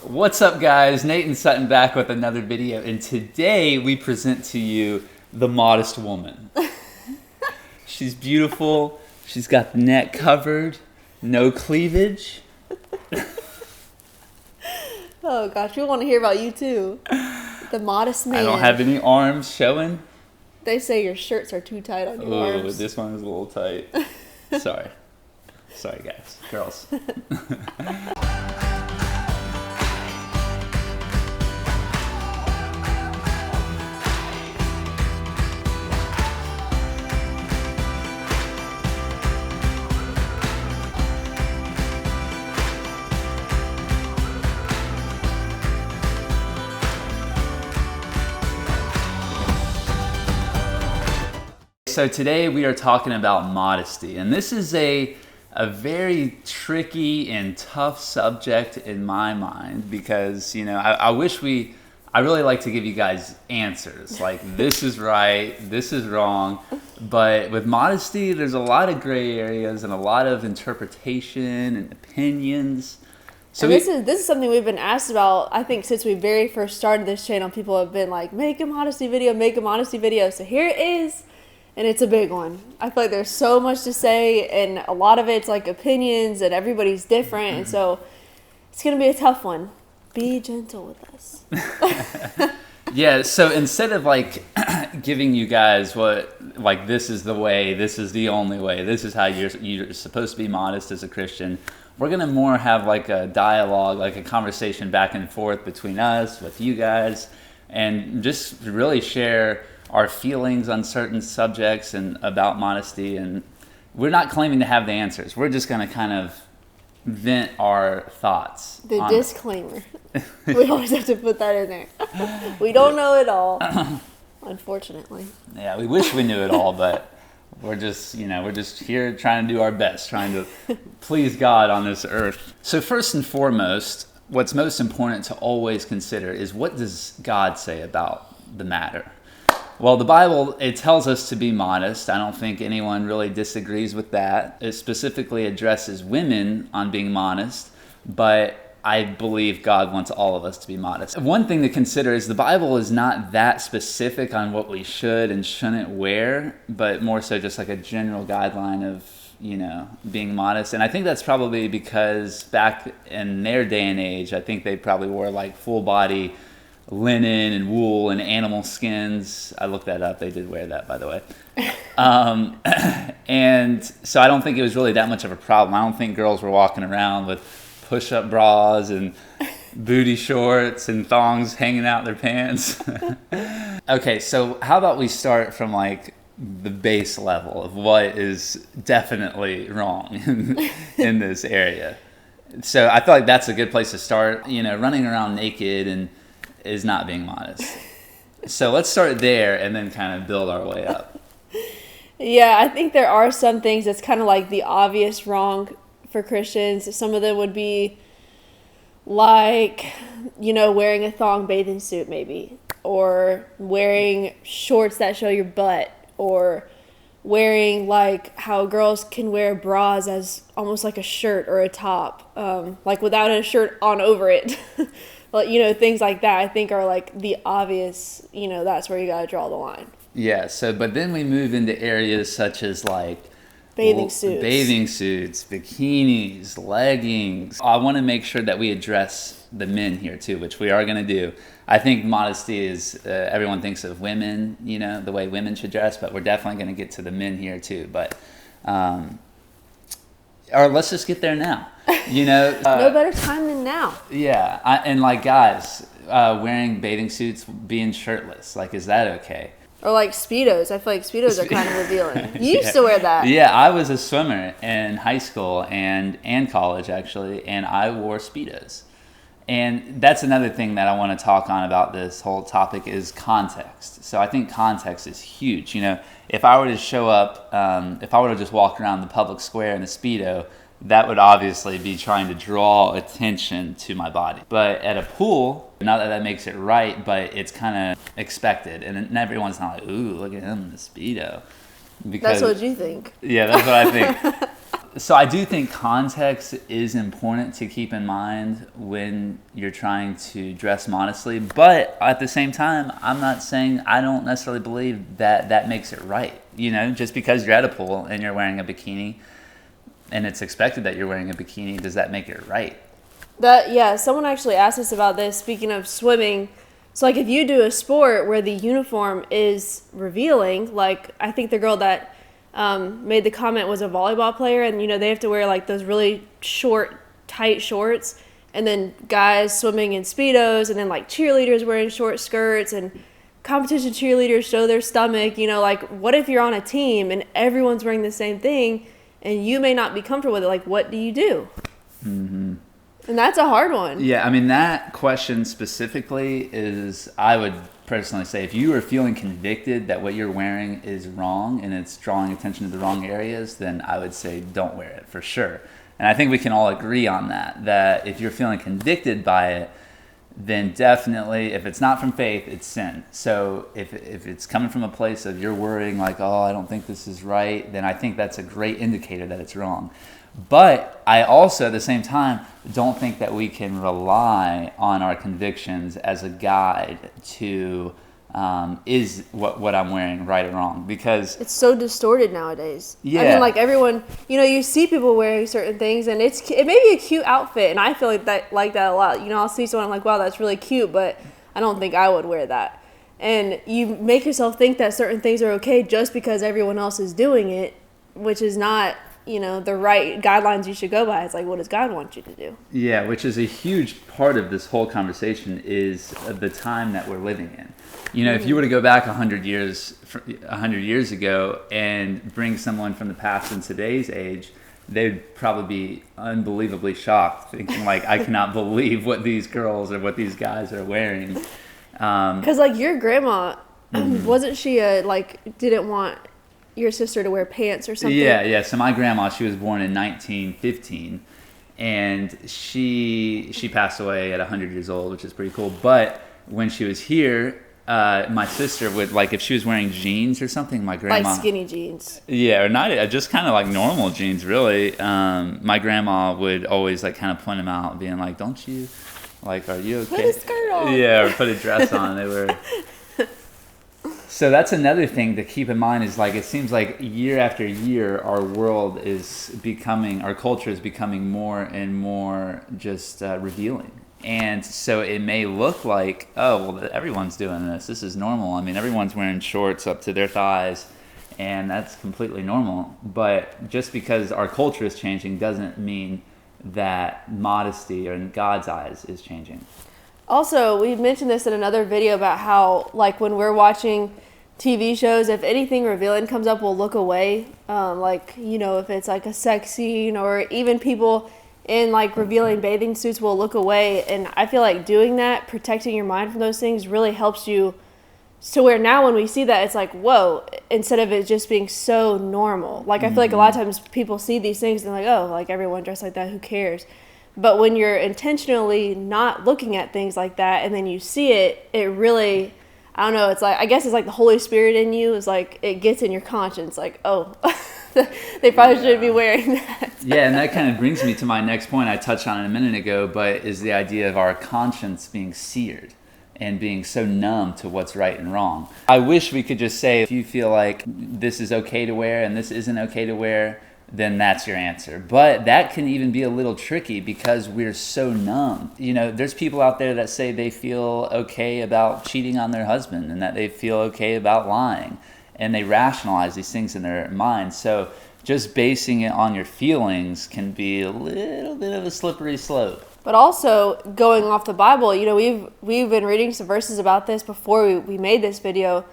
What's up, guys? Nate and Sutton back with another video, and today we present to you the modest woman. She's beautiful. She's got the neck covered, no cleavage. Oh gosh, we want to hear about you too. The modest man. I don't have any arms showing. They say your shirts are too tight on your arms. Oh, this one is a little tight. Sorry, guys, girls. So today we are talking about modesty, and this is a very tricky and tough subject in my mind because, you know, I really like to give you guys answers, like this is right, this is wrong, but with modesty there's a lot of gray areas and a lot of interpretation and opinions. So this is something we've been asked about, I think, since we very first started this channel. People have been like, make a modesty video, make a modesty video. So here it is. And it's a big one. I feel like there's so much to say, and a lot of it's like opinions, and everybody's different, and so it's going to be a tough one. Be gentle with us. Yeah, so instead of like giving you guys this is the way, this is the only way, this is how you're supposed to be modest as a Christian, we're going to more have like a dialogue, like a conversation back and forth between us, with you guys, and just really share our feelings on certain subjects and about modesty. And we're not claiming to have the answers. We're just going to kind of vent our thoughts. The disclaimer. We always have to put that in there. We don't know it all, unfortunately. Yeah, we wish we knew it all, but we're just here trying to do our best, trying to please God on this earth. So first and foremost, what's most important to always consider is, what does God say about the matter? Well, the Bible, it tells us to be modest. I don't think anyone really disagrees with that. It specifically addresses women on being modest, but I believe God wants all of us to be modest. One thing to consider is the Bible is not that specific on what we should and shouldn't wear, but more so just like a general guideline of, you know, being modest. And I think that's probably because back in their day and age, I think they probably wore like full body linen and wool and animal skins. I looked that up. They did wear that, by the way. And so I don't think it was really that much of a problem. I don't think girls were walking around with push-up bras and booty shorts and thongs hanging out their pants. Okay, so how about we start from like the base level of what is definitely wrong in this area. So I feel like that's a good place to start. You know, running around naked and is not being modest. So let's start there and then kind of build our way up. Yeah, I think there are some things that's kind of like the obvious wrong for Christians. Some of them would be like, you know, wearing a thong bathing suit maybe, or wearing shorts that show your butt, or wearing like how girls can wear bras as almost like a shirt or a top, like without a shirt on over it. Well, you know, things like that I think are like the obvious, you know, that's where you got to draw the line. Yeah, so but then we move into areas such as like bathing suits, bikinis, leggings. I want to make sure that we address the men here too, which we are going to do. I think modesty is, everyone thinks of women, you know, the way women should dress, but we're definitely going to get to the men here too. But, or let's just get there now. You know, no better time than now. Yeah, and like guys, wearing bathing suits, being shirtless, like, is that okay? Or like Speedos. I feel like Speedos are kind of revealing. You used to wear that. Yeah, I was a swimmer in high school and college actually, and I wore Speedos. And that's another thing that I want to talk on about this whole topic is context. So I think context is huge. You know, if I were to show up, if I were to just walk around the public square in a Speedo, that would obviously be trying to draw attention to my body. But at a pool, not that makes it right, but it's kind of expected. And everyone's not like, ooh, look at him in the Speedo. Because, that's what you think. Yeah, that's what I think. So I do think context is important to keep in mind when you're trying to dress modestly. But at the same time, I'm not saying I don't necessarily believe that that makes it right. You know, just because you're at a pool and you're wearing a bikini and it's expected that you're wearing a bikini, does that make it right? Someone actually asked us about this, speaking of swimming. So, like, if you do a sport where the uniform is revealing, like, I think the girl that made the comment was a volleyball player, and, you know, they have to wear, like, those really short, tight shorts, and then guys swimming in Speedos, and then, like, cheerleaders wearing short skirts, and competition cheerleaders show their stomach, you know, like, what if you're on a team and everyone's wearing the same thing, and you may not be comfortable with it? Like, what do you do? Mm-hmm. And that's a hard one. Yeah, I mean, that question specifically is, I would personally say, if you are feeling convicted that what you're wearing is wrong and it's drawing attention to the wrong areas, then I would say don't wear it for sure. And I think we can all agree on that if you're feeling convicted by it, then definitely, if it's not from faith, it's sin. So if it's coming from a place of you're worrying like, oh, I don't think this is right, then I think that's a great indicator that it's wrong. But I also, at the same time, don't think that we can rely on our convictions as a guide to is what I'm wearing right or wrong, because it's so distorted nowadays. Yeah. I mean, like, everyone, you know, you see people wearing certain things, and it may be a cute outfit, and I feel like that a lot. You know, I'll see someone, I'm like, wow, that's really cute, but I don't think I would wear that. And you make yourself think that certain things are okay just because everyone else is doing it, which is not, you know, the right guidelines you should go by. It's like, what does God want you to do? Yeah, which is a huge part of this whole conversation is the time that we're living in. You know, if you were to go back 100 years ago and bring someone from the past in today's age, they'd probably be unbelievably shocked, thinking like, I cannot believe what these girls or what these guys are wearing. Because, like, your grandma, wasn't she didn't want your sister to wear pants or something? Yeah. So my grandma, she was born in 1915, and she passed away at 100 years old, which is pretty cool. But when she was here, my sister would, like, if she was wearing jeans or something, my grandma... Like skinny jeans. Yeah, or not, just kind of like normal jeans, really. My grandma would always, like, kind of point them out, being like, don't you, like, are you okay? Put a skirt on. Yeah, or put a dress on. They were... So that's another thing to keep in mind is, like, it seems like year after year our culture is becoming more and more just revealing. And so it may look like, oh, well, everyone's doing this. This is normal. I mean, everyone's wearing shorts up to their thighs, and that's completely normal. But just because our culture is changing doesn't mean that modesty, or in God's eyes, is changing. Also, we mentioned this in another video about how, like, when we're watching TV shows, if anything revealing comes up, we'll look away. Like, you know, if it's like a sex scene, or even people in, like, revealing bathing suits will look away. And I feel like doing that, protecting your mind from those things, really helps you to where now when we see that, it's like, whoa, instead of it just being so normal. Like, I feel like a lot of times people see these things and they're like, oh, like, everyone dressed like that, who cares? But when you're intentionally not looking at things like that, and then you see it, it really, I don't know, it's like, I guess it's like the Holy Spirit in you is like, it gets in your conscience, like, oh, they probably shouldn't be wearing that. Yeah, and that kind of brings me to my next point I touched on it a minute ago, but is the idea of our conscience being seared and being so numb to what's right and wrong. I wish we could just say, if you feel like this is okay to wear and this isn't okay to wear, then that's your answer. But that can even be a little tricky because we're so numb. You know, there's people out there that say they feel okay about cheating on their husband and that they feel okay about lying, and they rationalize these things in their mind. So just basing it on your feelings can be a little bit of a slippery slope. But also, going off the Bible, you know, we've been reading some verses about this before we made this video.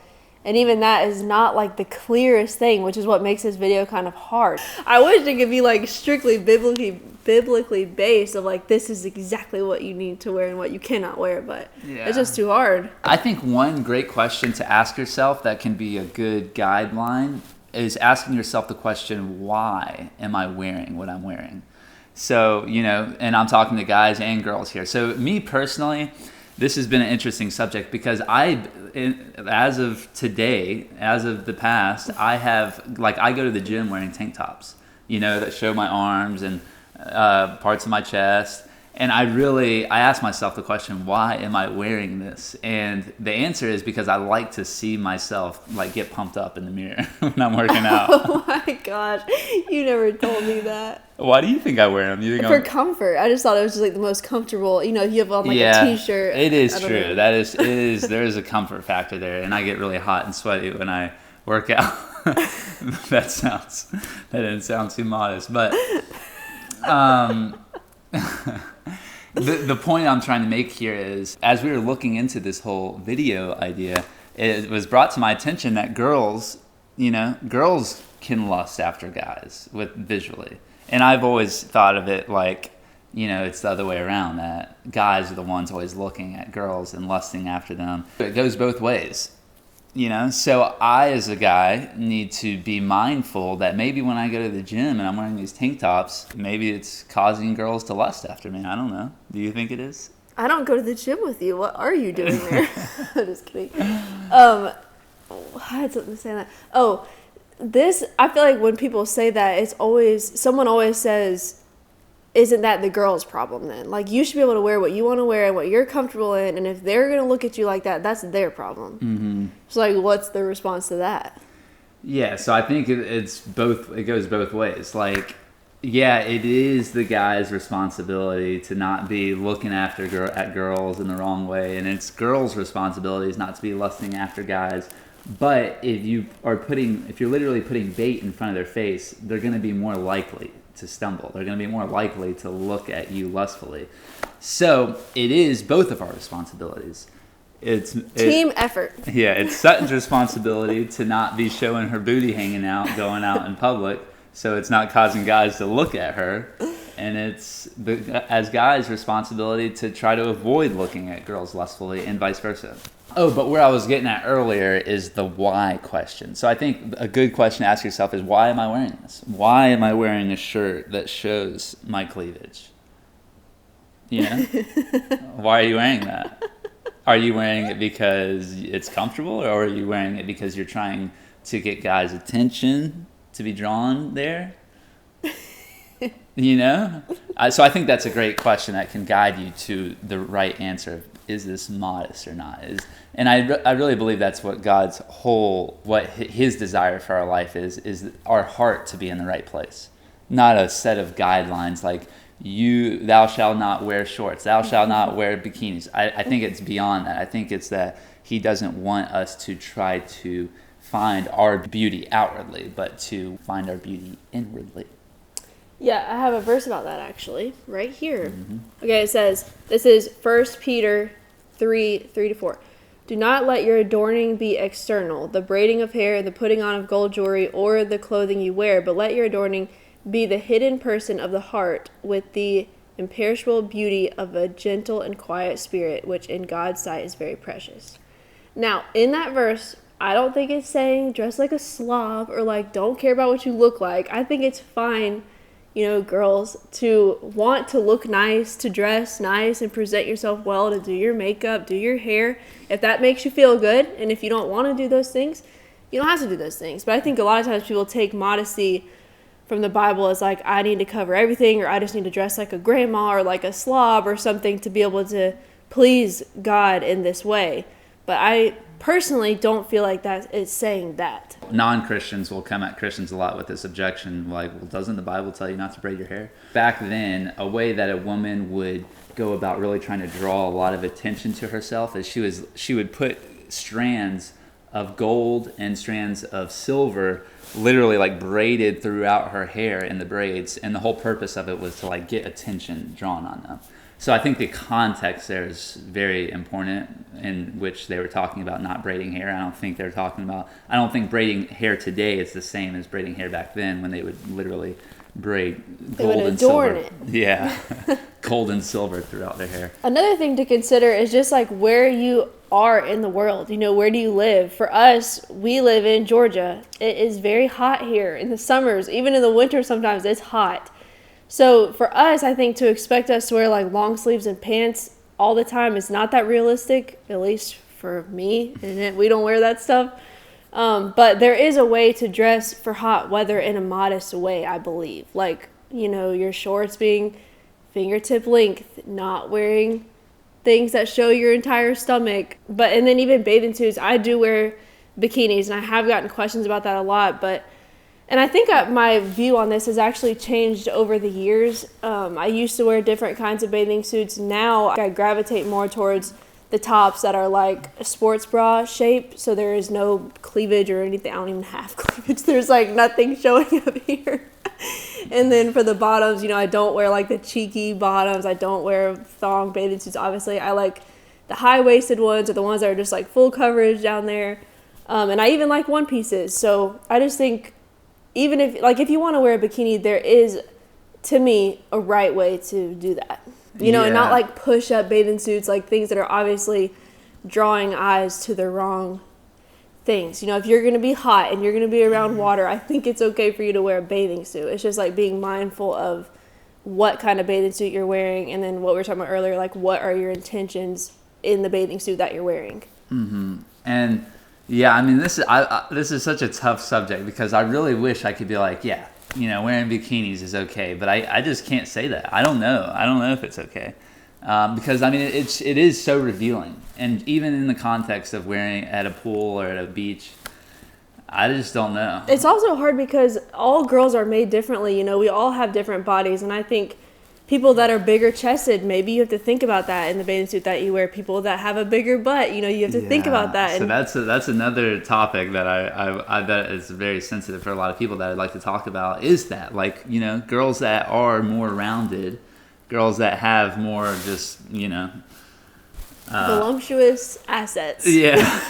And even that is not, like, the clearest thing, which is what makes this video kind of hard. I wish it could be, like, strictly biblically based of, like, this is exactly what you need to wear and what you cannot wear, but It's just too hard. I think one great question to ask yourself that can be a good guideline is asking yourself the question, why am I wearing what I'm wearing? So, you know, and I'm talking to guys and girls here. So me personally, this has been an interesting subject because as of today, as of the past, I go to the gym wearing tank tops. that show my arms and parts of my chest. And I asked myself the question, why am I wearing this? And the answer is because I like to see myself like get pumped up in the mirror when I'm working out. Oh my gosh, you never told me that. Why do you think I wear them? You think For comfort. I just thought it was just like the most comfortable. If you have on like a t-shirt. It is true. That is, it is. There is a comfort factor there, and I get really hot and sweaty when I work out. That didn't sound too modest, but the point I'm trying to make here is, as we were looking into this whole video idea, it was brought to my attention that girls can lust after guys visually. And I've always thought of it like, it's the other way around, that guys are the ones always looking at girls and lusting after them. It goes both ways, So I, as a guy, need to be mindful that maybe when I go to the gym and I'm wearing these tank tops, maybe it's causing girls to lust after me. I don't know. Do you think it is? I don't go to the gym with you. What are you doing there? I'm just kidding. I had something to say on that. Oh, I feel like when people say that, someone always says, isn't that the girl's problem then? Like, you should be able to wear what you want to wear and what you're comfortable in, and if they're going to look at you like that, that's their problem. Mm-hmm. So, like, what's the response to that? Yeah, so I think it's both. It goes both ways. Like, yeah, it is the guy's responsibility to not be looking at girls in the wrong way, and it's girls' responsibilities not to be lusting after guys. But if you're literally putting bait in front of their face, they're going to be more likely to stumble. They're going to be more likely to look at you lustfully. So it is both of our responsibilities. It's team effort. Yeah, it's Sutton's responsibility to not be showing her booty hanging out, going out in public, so it's not causing guys to look at her. And it's as guys' responsibility to try to avoid looking at girls lustfully, and vice versa. Oh, but where I was getting at earlier is the why question. So I think a good question to ask yourself is, why am I wearing this? Why am I wearing a shirt that shows my cleavage? Why are you wearing that? Are you wearing it because it's comfortable, or are you wearing it because you're trying to get guys' attention to be drawn there? So I think that's a great question that can guide you to the right answer of, is this modest or not? And I really believe that's what what his desire for our life is our heart to be in the right place. Not a set of guidelines like, thou shalt not wear shorts, thou shalt not wear bikinis. I think it's beyond that. I think it's that he doesn't want us to try to find our beauty outwardly, but to find our beauty inwardly. Yeah, I have a verse about that actually, right here. Mm-hmm. Okay, it says, this is 1 Peter 3:3-4. Do not let your adorning be external, the braiding of hair, the putting on of gold jewelry, or the clothing you wear, but let your adorning be the hidden person of the heart, with the imperishable beauty of a gentle and quiet spirit, which in God's sight is very precious. Now, in that verse, I don't think it's saying dress like a slob or like don't care about what you look like. I think it's fine, girls, to want to look nice, to dress nice and present yourself well, to do your makeup, do your hair. If that makes you feel good, and if you don't want to do those things, you don't have to do those things. But I think a lot of times people take modesty from the Bible as like, I need to cover everything, or I just need to dress like a grandma or like a slob or something to be able to please God in this way. But I personally don't feel like that is saying that. Non-Christians will come at Christians a lot with this objection, like, well, doesn't the Bible tell you not to braid your hair? Back then, a way that a woman would go about really trying to draw a lot of attention to herself is she would put strands of gold and strands of silver literally like braided throughout her hair in the braids, and the whole purpose of it was to like get attention drawn on them. So I think the context there is very important, in which they were talking about not braiding hair. I don't think braiding hair today is the same as braiding hair back then, when they would literally braid gold and silver. It. Yeah, gold and silver throughout their hair. Another thing to consider is just like where you are in the world. Where do you live? For us, we live in Georgia. It is very hot here in the summers. Even in the winter, sometimes it's hot. So for us, I think to expect us to wear like long sleeves and pants all the time is not that realistic, at least for me. And we don't wear that stuff. But there is a way to dress for hot weather in a modest way, I believe. Like, your shorts being fingertip length, not wearing things that show your entire stomach. And then even bathing suits, I do wear bikinis, and I have gotten questions about that a lot. And I think my view on this has actually changed over the years. I used to wear different kinds of bathing suits. Now I gravitate more towards the tops that are like a sports bra shape, so there is no cleavage or anything. I don't even have cleavage. There's like nothing showing up here. And then for the bottoms, I don't wear like the cheeky bottoms. I don't wear thong bathing suits, obviously. I like the high-waisted ones, or the ones that are just like full coverage down there. And I even like one pieces. So I just think, even if you want to wear a bikini, there is, to me, a right way to do that. And not like push up bathing suits, like things that are obviously drawing eyes to the wrong things. If you're going to be hot and you're going to be around water, I think it's okay for you to wear a bathing suit. It's just like being mindful of what kind of bathing suit you're wearing, and then what we were talking about earlier, like what are your intentions in the bathing suit that you're wearing. Mm-hmm. And yeah, I mean, this is such a tough subject, because I really wish I could be like, wearing bikinis is okay, but I just can't say that. I don't know if it's okay, because I mean it is so revealing, and even in the context of wearing at a pool or at a beach, I just don't know. It's also hard because all girls are made differently. We all have different bodies, and I think people that are bigger chested, maybe you have to think about that in the bathing suit that you wear. People that have a bigger butt, you have to think about that. So that's another topic that I bet is very sensitive for a lot of people that I'd like to talk about, is that, like, girls that are more rounded, girls that have more just, voluptuous assets. Yeah.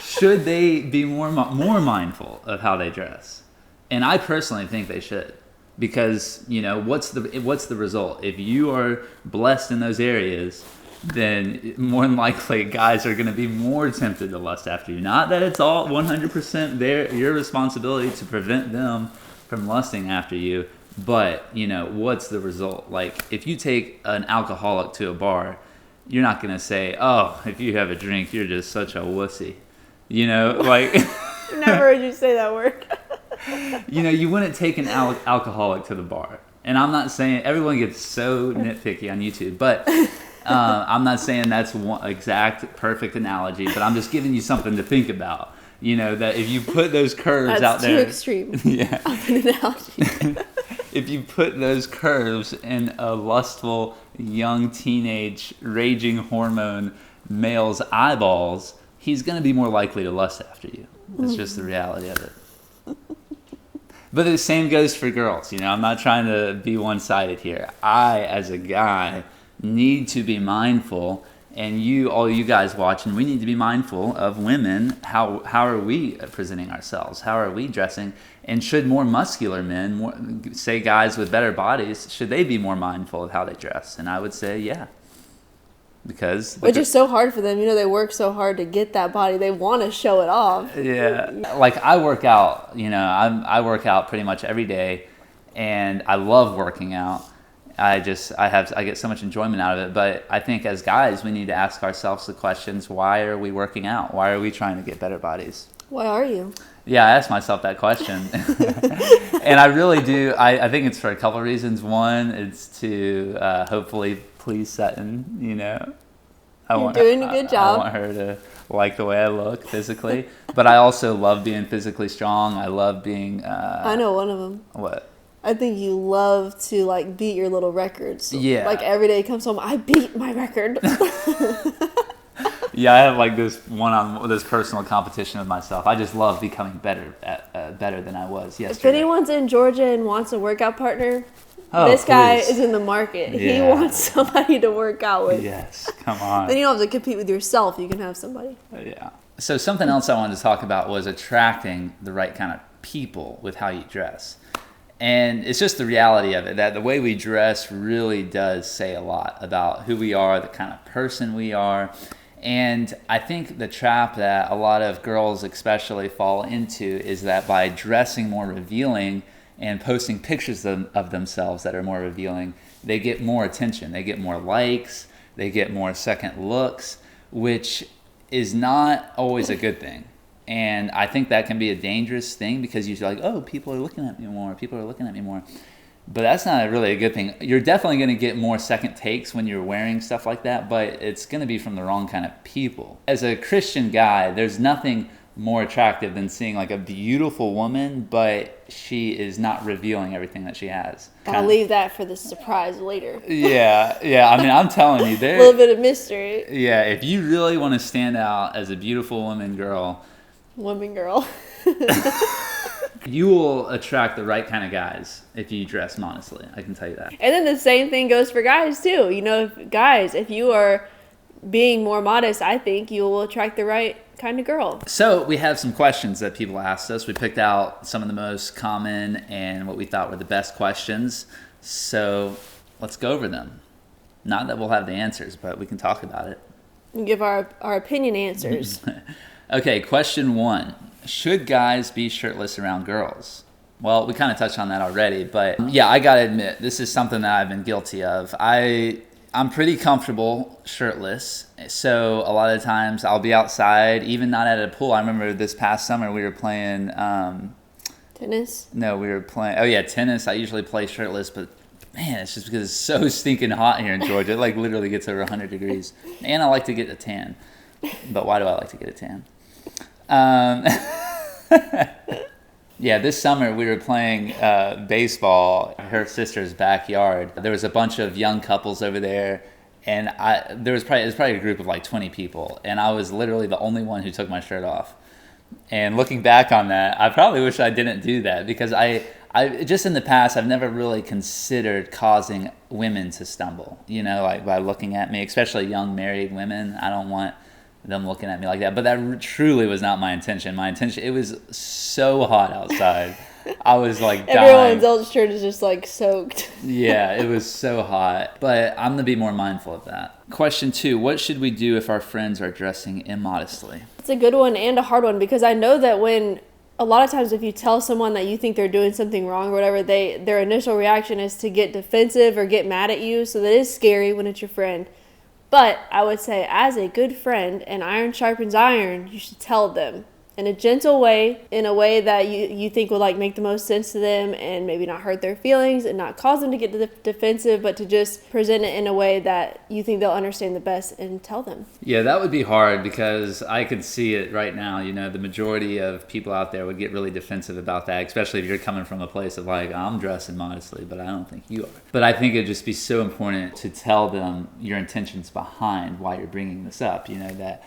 Should they be more mindful of how they dress? And I personally think they should. Because, what's the result? If you are blessed in those areas, then more than likely guys are going to be more tempted to lust after you. Not that it's all 100% your responsibility to prevent them from lusting after you, but, what's the result? Like, if you take an alcoholic to a bar, you're not going to say, oh, if you have a drink, you're just such a wussy. Like... Never heard you say that word. You wouldn't take an alcoholic to the bar. And I'm not saying, everyone gets so nitpicky on YouTube, but I'm not saying that's one exact perfect analogy, but I'm just giving you something to think about. That if you put those curves out there. That's too extreme of an analogy. If you put those curves in a lustful, young, teenage, raging hormone male's eyeballs, he's going to be more likely to lust after you. That's just the reality of it. But the same goes for girls. I'm not trying to be one-sided here. I, as a guy, need to be mindful, and all you guys watching, we need to be mindful of women. How are we presenting ourselves? How are we dressing? And should more muscular men, say guys with better bodies, should they be more mindful of how they dress? And I would say, yeah. Which is so hard for them. They work so hard to get that body. They want to show it off. Yeah. Like, I work out, I work out pretty much every day, and I love working out. I get so much enjoyment out of it. But I think as guys, we need to ask ourselves the questions, why are we working out? Why are we trying to get better bodies? Why are you? Yeah, I ask myself that question. And I really do. I think it's for a couple of reasons. One, it's to hopefully please Sutton, You're doing a good job. I want her to like the way I look physically. But I also love being physically strong. I love being... I know one of them. What? I think you love to, like, beat your little records. Yeah. Like, every day comes home, I beat my record. Yeah, I have, like, this personal competition with myself. I just love becoming better than I was yesterday. If anyone's in Georgia and wants a workout partner... this guy is in the market. Yeah. He wants somebody to work out with. Yes, come on. Then you don't have to compete with yourself. You can have somebody. Yeah. So something else I wanted to talk about was attracting the right kind of people with how you dress. And it's just the reality of it, that the way we dress really does say a lot about who we are, the kind of person we are. And I think the trap that a lot of girls especially fall into is that by dressing more revealing and posting pictures of themselves that are more revealing, they get more attention. They get more likes. They get more second looks, which is not always a good thing. And I think that can be a dangerous thing because you're like, oh, people are looking at me more. People are looking at me more. But that's not really a good thing. You're definitely going to get more second takes when you're wearing stuff like that, but it's going to be from the wrong kind of people. As a Christian guy, there's nothing more attractive than seeing like a beautiful woman, but she is not revealing everything that she has. I'll leave that for the surprise later. Yeah. I mean, I'm telling you, a little bit of mystery. Yeah, if you really want to stand out as a beautiful girl, you will attract the right kind of guys if you dress modestly. I can tell you that. And then the same thing goes for guys too. If you are being more modest, I think you will attract the right kind of girl. So we have some questions that people asked us. We picked out some of the most common and what we thought were the best questions. So let's go over them. Not that we'll have the answers, but we can talk about it. And give our opinion answers. Okay, question 1. Should guys be shirtless around girls? Well, we kind of touched on that already, but yeah, I gotta admit, this is something that I've been guilty of. I'm pretty comfortable shirtless, so a lot of times I'll be outside, even not at a pool. I remember this past summer we were playing... tennis? No, we were playing... Oh yeah, tennis. I usually play shirtless, but man, it's just because it's so stinking hot here in Georgia. It like literally gets over 100 degrees. And I like to get a tan. But why do I like to get a tan? Yeah, this summer we were playing baseball in her sister's backyard. There was a bunch of young couples over there, and it was probably a group of like 20 people, and I was literally the only one who took my shirt off. And looking back on that, I probably wish I didn't do that because I just in the past I've never really considered causing women to stumble, like by looking at me, especially young married women. I don't want them looking at me like that, but that truly was not my intention. It was so hot outside. I was like dying. Everyone's old shirt is just like soaked. Yeah, it was so hot, but I'm going to be more mindful of that. Question 2, what should we do if our friends are dressing immodestly? It's a good one and a hard one because I know that when a lot of times if you tell someone that you think they're doing something wrong or whatever, their initial reaction is to get defensive or get mad at you. So that is scary when it's your friend. But I would say as a good friend, and iron sharpens iron, you should tell them in a gentle way, in a way that you think will like make the most sense to them and maybe not hurt their feelings and not cause them to get defensive, but to just present it in a way that you think they'll understand the best and tell them. Yeah, that would be hard because I could see it right now. The majority of people out there would get really defensive about that, especially if you're coming from a place of like, I'm dressing modestly, but I don't think you are. But I think it'd just be so important to tell them your intentions behind why you're bringing this up, that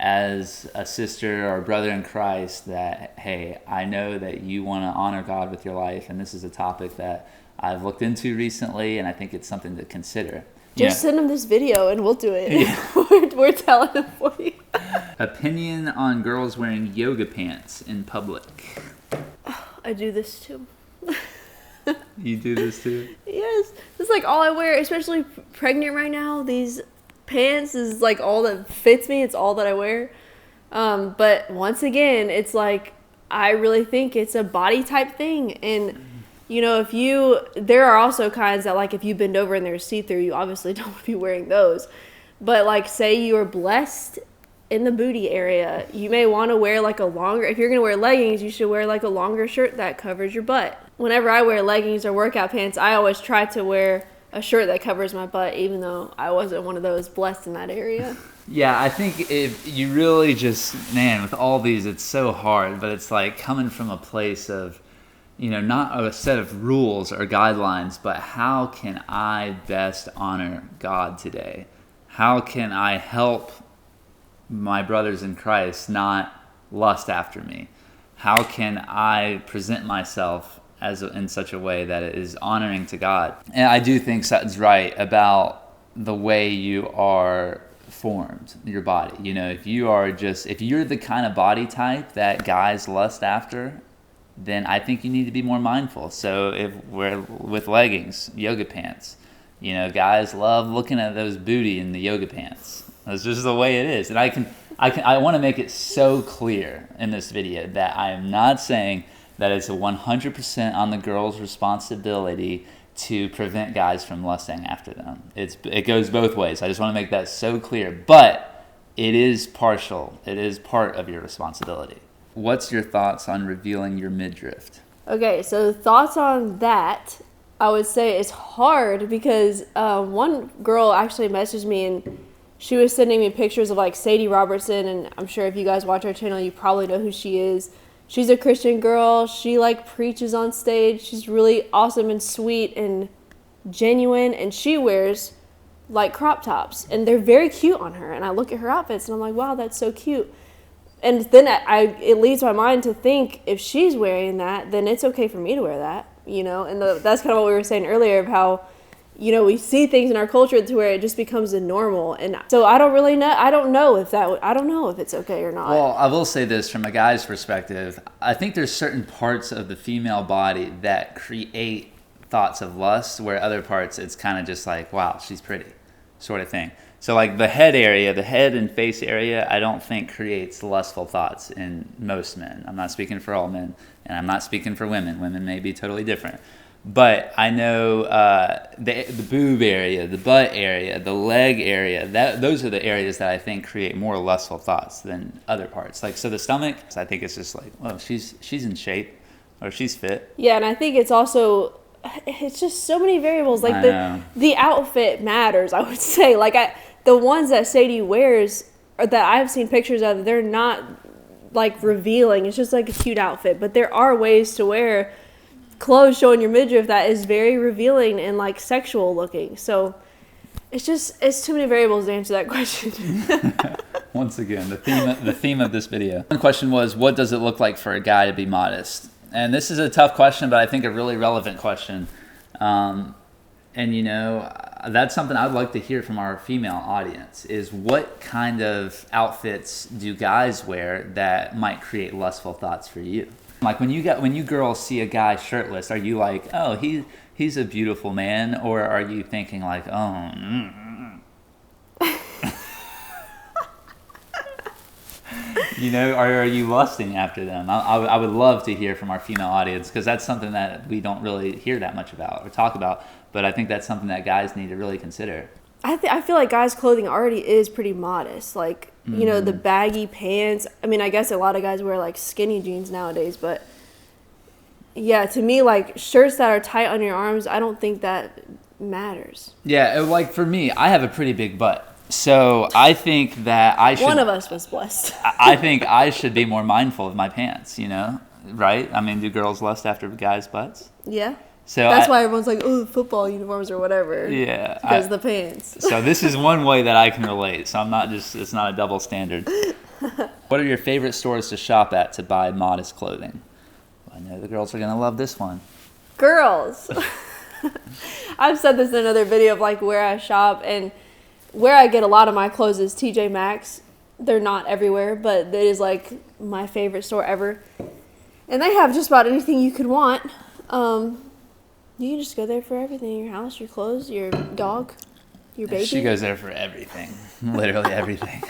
as a sister or brother in Christ, that, hey, I know that you want to honor God with your life, and this is a topic that I've looked into recently, and I think it's something to consider. Just send them this video, and we'll do it. Yeah. we're telling them for you. Opinion on girls wearing yoga pants in public. I do this too. You do this too? Yes. It's like all I wear, especially pregnant right now. These pants is like all that fits me. It's all that I wear. But once again, it's like I really think it's a body type thing. And there are also kinds that like if you bend over and they're see-through, you obviously don't want to be wearing those. But like say you are blessed in the booty area, you may want to wear like if you're going to wear leggings, you should wear like a longer shirt that covers your butt. Whenever I wear leggings or workout pants, I always try to wear a shirt that covers my butt, even though I wasn't one of those blessed in that area. Yeah, I think if you really with all these, it's so hard, but it's like coming from a place of, not a set of rules or guidelines, but how can I best honor God today? How can I help my brothers in Christ not lust after me? How can I present myself in such a way that it is honoring to God? And I do think Sutton's right about the way you are formed, your body. If you're the kind of body type that guys lust after, then I think you need to be more mindful. So if we're with leggings, yoga pants, guys love looking at those booty in the yoga pants. That's just the way it is. And I want to make it so clear in this video that I am not saying that it's a 100% on the girl's responsibility to prevent guys from lusting after them. It goes both ways. I just want to make that so clear. But it is partial. It is part of your responsibility. what's your thoughts on revealing your midriff? Okay, so thoughts on that, I would say it's hard because one girl actually messaged me and she was sending me pictures of like Sadie Robertson, and I'm sure if you guys watch our channel, you probably know who she is. She's a Christian girl. She like preaches on stage. She's really awesome and sweet and genuine, and she wears like crop tops, and they're very cute on her. And I look at her outfits and I'm like, wow, that's so cute. And then it leads my mind to think if she's wearing that, then it's okay for me to wear that, you know? And that's kind of what we were saying earlier of how, you know, we see things in our culture to where it just becomes the normal. And so I don't really know. I don't know if it's okay or not. Well, I will say this from a guy's perspective. I think there's certain parts of the female body that create thoughts of lust, where other parts it's kind of just like, wow, she's pretty sort of thing. So like the head and face area, I don't think creates lustful thoughts in most men. I'm not speaking for all men, and I'm not speaking for women. Women may be totally different. But I know the boob area, the butt area, the leg area, those are the areas that I think create more lustful thoughts than other parts. Like, so the stomach, I think it's just like, well, she's in shape, or she's fit. Yeah, and I think it's also, it's just so many variables. Like the outfit matters, I would say. Like the ones that Sadie wears, or that I've seen pictures of, they're not like revealing. It's just like a cute outfit. But there are ways to wear clothes showing your midriff that is very revealing and like sexual looking. So it's too many variables to answer that question. Once again, the theme of this video. One question was, what does it look like for a guy to be modest? And this is a tough question, but I think a really relevant question. And you know, that's something I'd like to hear from our female audience, is what kind of outfits do guys wear that might create lustful thoughts for you? Like when you girls see a guy shirtless, are you like, oh, he's a beautiful man, or are you thinking like, oh, you know, or are you lusting after them? I would love to hear from our female audience, because that's something that we don't really hear that much about or talk about, but I think that's something that guys need to really consider. I feel like guys' clothing already is pretty modest. Like, you know, the baggy pants. I mean, I guess a lot of guys wear like skinny jeans nowadays, but yeah, to me, like shirts that are tight on your arms, I don't think that matters. Yeah, like for me, I have a pretty big butt. So I think that I should... One of us was blessed. I think I should be more mindful of my pants, you know? Right? I mean, do girls lust after guys' butts? Yeah. So that's why everyone's like, oh, football uniforms or whatever. Yeah. Because of the pants. So this is one way that I can relate. So it's not a double standard. What are your favorite stores to shop at to buy modest clothing? I know the girls are going to love this one. Girls. I've said this in another video of like where I shop, and where I get a lot of my clothes is TJ Maxx. They're not everywhere, but it is like my favorite store ever. And they have just about anything you could want. You can just go there for everything. Your house, your clothes, your dog, your baby. She goes there for everything. Literally everything.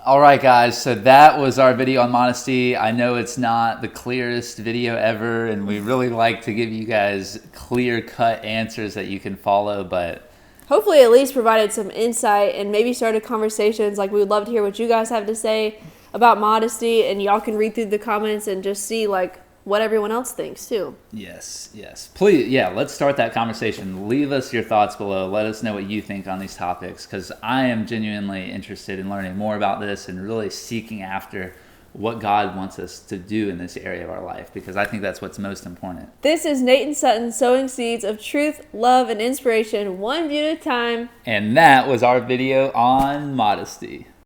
All right, guys. So that was our video on modesty. I know it's not the clearest video ever, and we really like to give you guys clear-cut answers that you can follow, but hopefully at least provided some insight and maybe started conversations. Like, we would love to hear what you guys have to say about modesty, and y'all can read through the comments and just see like what everyone else thinks too. Yes. Please, yeah, let's start that conversation. Leave us your thoughts below. Let us know what you think on these topics, because I am genuinely interested in learning more about this and really seeking after what God wants us to do in this area of our life, because I think that's what's most important. This is Nate and Sutton sowing seeds of truth, love, and inspiration, one view at a time. And that was our video on modesty.